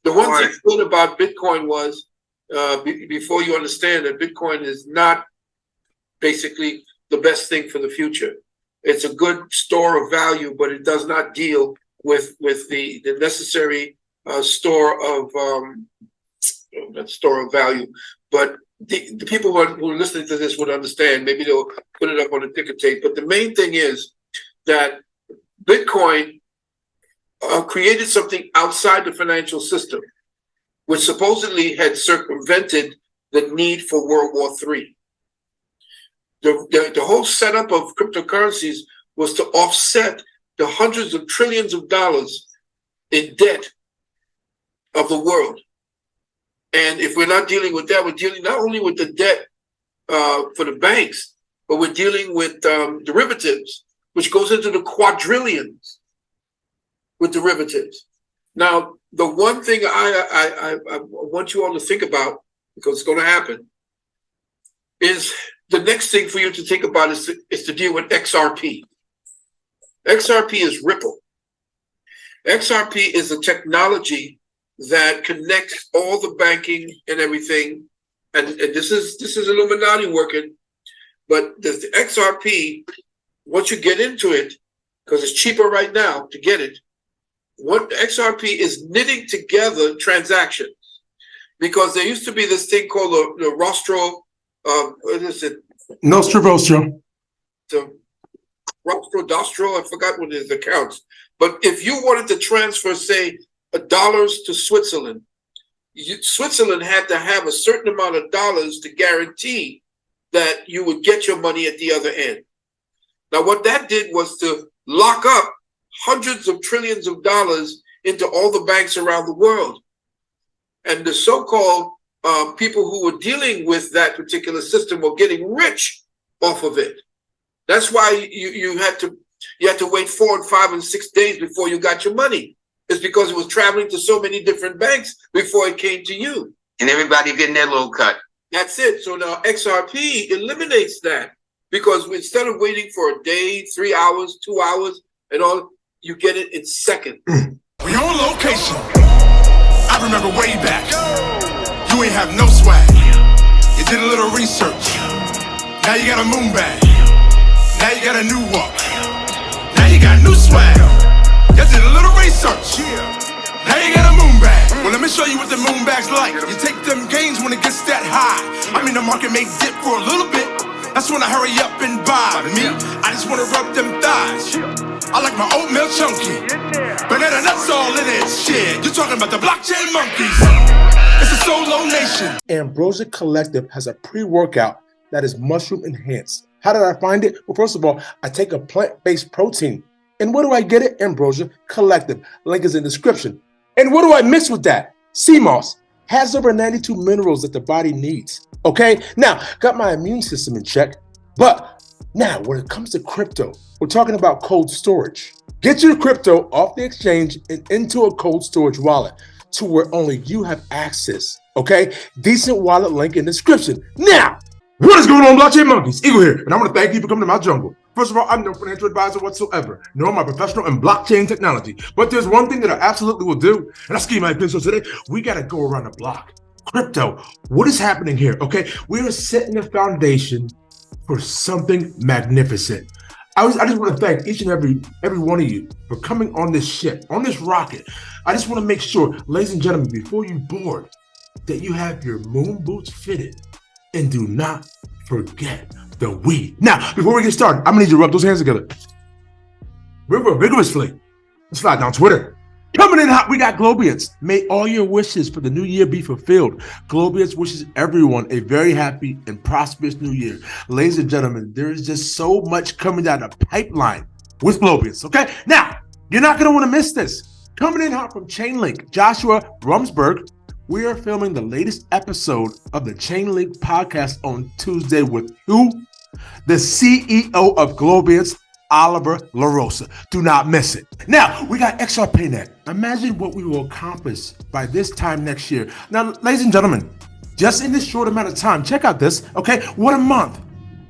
The one thing good about Bitcoin was, before you understand that Bitcoin is not basically the best thing for the future. It's a good store of value, but it does not deal with the necessary store of value. But the people who are listening to this would understand. Maybe they'll put it up on a ticker tape. But the main thing is that Bitcoin created something outside the financial system, which supposedly had circumvented the need for World War III. The whole setup of cryptocurrencies was to offset the hundreds of trillions of dollars in debt of the world. And if we're not dealing with that, we're dealing not only with the debt for the banks, but we're dealing with derivatives, which goes into the quadrillions with derivatives. Now, the one thing I want you all to think about, because it's going to happen, is the next thing for you to think about is to deal with XRP. XRP is Ripple. XRP is a technology that connects all the banking and everything. And this is Illuminati working. But the XRP, once you get into it, because it's cheaper right now to get it, what XRP is knitting together transactions. Because there used to be this thing called the Rostro, what is it? Nostro Vostro. The Rostro Dostro, I forgot what his accounts. But if you wanted to transfer, say, dollars to Switzerland, Switzerland had to have a certain amount of dollars to guarantee that you would get your money at the other end. Now, what that did was to lock up hundreds of trillions of dollars into all the banks around the world. And the so-called people who were dealing with that particular system were getting rich off of it. That's why you had to wait 4 and 5 and 6 days before you got your money. It's because it was traveling to so many different banks before it came to you. And everybody getting their little cut. That's it. So now XRP eliminates that, because instead of waiting for a day, 3 hours, 2 hours, and all, you get it in seconds. We on location. I remember way back. You ain't have no swag. You did a little research. Now you got a moon bag. Now you got a new walk. Now you got new swag. You did a little research. Now you got a moon bag. Well, let me show you what the moon bag's like. You take them gains when it gets that high. I mean, the market may dip for a little bit. That's when I hurry up and buy. Me, I just wanna rub them thighs. I like my oatmeal chunky. Banana nuts all in it. Shit, you're talking about the blockchain monkeys. It's a solo nation. Ambrosia Collective has a pre-workout that is mushroom enhanced. How did I find it? Well, first of all, I take a plant-based protein. And where do I get it? Ambrosia Collective. Link is in the description. And what do I mix with that? Sea moss. Has over 92 minerals that the body needs. Okay? Now, got my immune system in check. But now, when it comes to crypto, we're talking about cold storage. Get your crypto off the exchange and into a cold storage wallet to where only you have access. Okay? DCENT wallet link in the description. Now, what is going on, blockchain monkeys? Eagle here, and I want to thank you for coming to my jungle. First of all, I'm no financial advisor whatsoever, nor am I professional in blockchain technology. But there's one thing that I absolutely will do, and that's give you my opinion. So today, we got to go around the block. Crypto, what is happening here? Okay, we are setting the foundation for something magnificent. I just want to thank each and every one of you for coming on this ship, on this rocket. I just want to make sure, ladies and gentlemen, before you board, that you have your moon boots fitted. And do not forget the weed. Now, before we get started, I'm gonna need you to rub those hands together. Vigorously. Let's slide down Twitter. Coming in hot, we got Globiance. May all your wishes for the new year be fulfilled. Globiance wishes everyone a very happy and prosperous new year. Ladies and gentlemen, there is just so much coming down the pipeline with Globiance, okay? Now, you're not gonna wanna miss this. Coming in hot from Chainlink, Joshua Rumsberg. We are filming the latest episode of the Chainlink podcast on Tuesday with who? The CEO of Globiance, Oliver LaRosa. Do not miss it. Now, we got XRPaynet. Imagine what we will accomplish by this time next year. Now, ladies and gentlemen, just in this short amount of time, check out this, okay? What a month.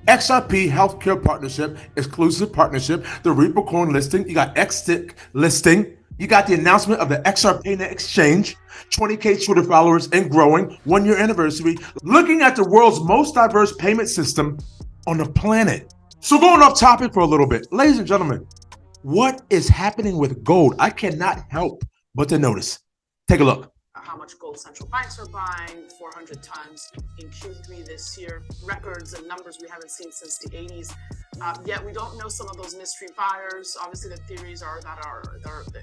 XRP Healthcare Partnership, exclusive partnership, the Reaper Coin listing, you got XStick listing, You got the announcement of the XRPaynet exchange, 20K Twitter followers and growing, 1-year anniversary, looking at the world's most diverse payment system on the planet. So going off topic for a little bit, ladies and gentlemen, what is happening with gold? I cannot help but to notice. Take a look. How much gold central banks are buying, 400 tons in Q3 this year, records and numbers we haven't seen since the 80s. Yet we don't know some of those mystery buyers. Obviously, the theories are that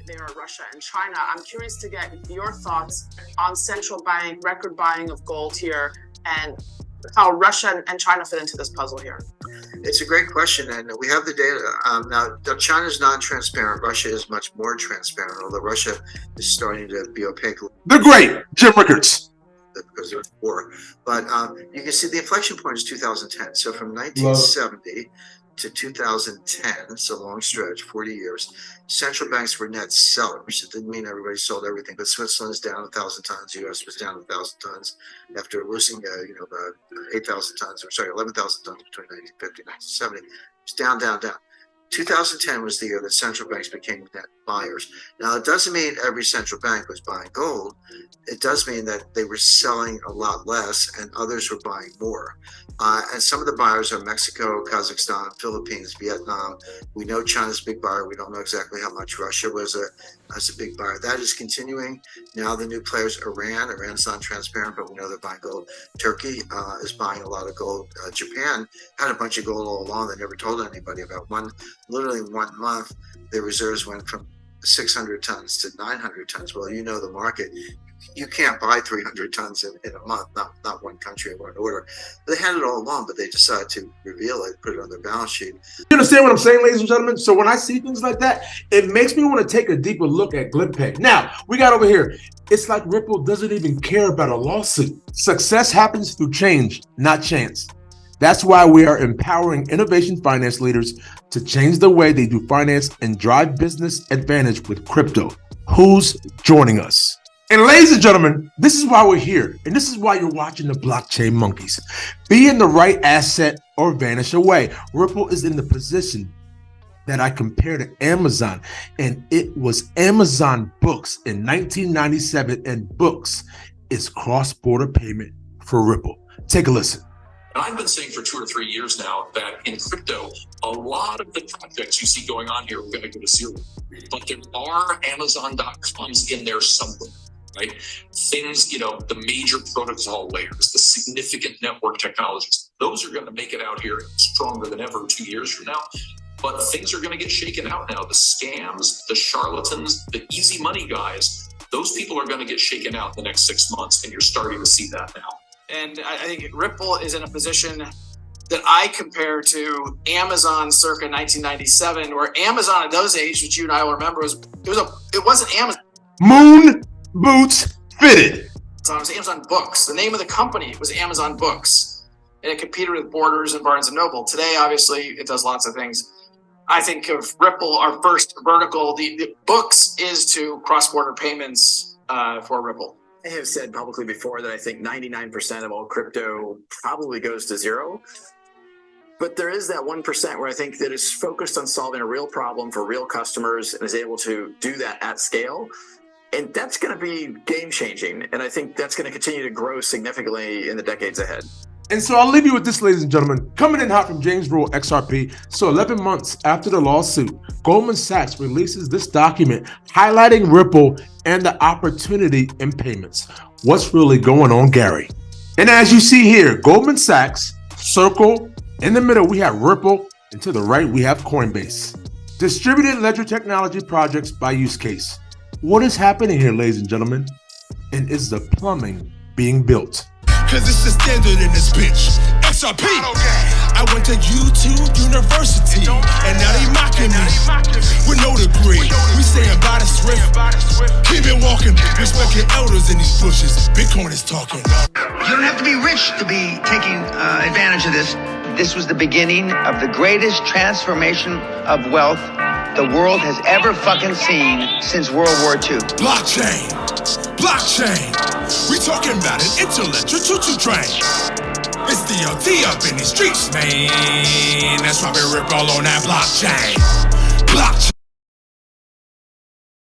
they are Russia and China. I'm curious to get your thoughts on central bank record buying of gold here and how Russia and China fit into this puzzle here. It's a great question, and we have the data. Now, China's non-transparent. Russia is much more transparent, although Russia is starting to be opaque. The great Jim Rickards. Because of war. But you can see the inflection point is 2010. So from 1970 to 2010, it's a long stretch, 40 years, central banks were net sellers. It didn't mean everybody sold everything, but Switzerland is down 1,000 tons, US was down 1,000 tons after losing, 8,000 tons, or sorry, 11,000 tons between 1950 and 1970. It's down, down, down. 2010 was the year that central banks became net buyers. Now, it doesn't mean every central bank was buying gold. It does mean that they were selling a lot less and others were buying more. And some of the buyers are Mexico, Kazakhstan, Philippines, Vietnam. We know China's a big buyer. We don't know exactly how much. Russia was a big buyer. That is continuing. Now the new players, Iran's not transparent, but we know they're buying gold. Turkey is buying a lot of gold. Japan had a bunch of gold all along. They never told anybody about. Literally 1 month, their reserves went from 600 tons to 900 tons. Well, you know the market. You can't buy 300 tons in a month, not one country in one order. They had it all along, but they decided to reveal it, put it on their balance sheet. You understand what I'm saying, ladies and gentlemen? So when I see things like that, it makes me want to take a deeper look at GlibPay. Now, we got over here. It's like Ripple doesn't even care about a lawsuit. Success happens through change, not chance. That's why we are empowering innovation finance leaders to change the way they do finance and drive business advantage with crypto. Who's joining us? And ladies and gentlemen, this is why we're here. And this is why you're watching the blockchain monkeys. Be in the right asset or vanish away. Ripple is in the position that I compare to Amazon. And it was Amazon Books in 1997. And Books is cross-border payment for Ripple. Take a listen. I've been saying for 2 or 3 years now that in crypto, a lot of the projects you see going on here are going to go to zero. But there are Amazon.coms in there somewhere, right? Things, the major protocol layers, the significant network technologies, those are going to make it out here stronger than ever 2 years from now. But things are going to get shaken out now. The scams, the charlatans, the easy money guys, those people are going to get shaken out in the next 6 months. And you're starting to see that now. And I think Ripple is in a position that I compare to Amazon circa 1997, where Amazon at those age, which you and I will remember, it wasn't Amazon. Moon boots fitted. It was Amazon Books. The name of the company was Amazon Books, and it competed with Borders and Barnes & Noble. Today, obviously, it does lots of things. I think of Ripple, our first vertical, the Books is to cross-border payments for Ripple. I have said publicly before that I think 99% of all crypto probably goes to zero. But there is that 1% where I think that is focused on solving a real problem for real customers and is able to do that at scale. And that's going to be game changing. And I think that's going to continue to grow significantly in the decades ahead. And so I'll leave you with this, ladies and gentlemen. Coming in hot from James Rule XRP. So 11 months after the lawsuit, Goldman Sachs releases this document highlighting Ripple and the opportunity in payments. What's really going on, Gary? And as you see here, Goldman Sachs, circle, in the middle we have Ripple, and to the right we have Coinbase. Distributed ledger technology projects by use case. What is happening here, ladies and gentlemen? And is the plumbing being built? Cause it's the standard in this bitch. XRP. I went to YouTube University, and now they mocking me with no degree. We saying by the swift, keep it walking. Respect your elders in these bushes. Bitcoin is talking. You don't have to be rich to be taking advantage of this. This was the beginning of the greatest transformation of wealth the world has ever fucking seen since World War II. Blockchain. We talking about an intellectual choo-choo train. It's DLT up in these streets, man. That's why we rip all on that blockchain.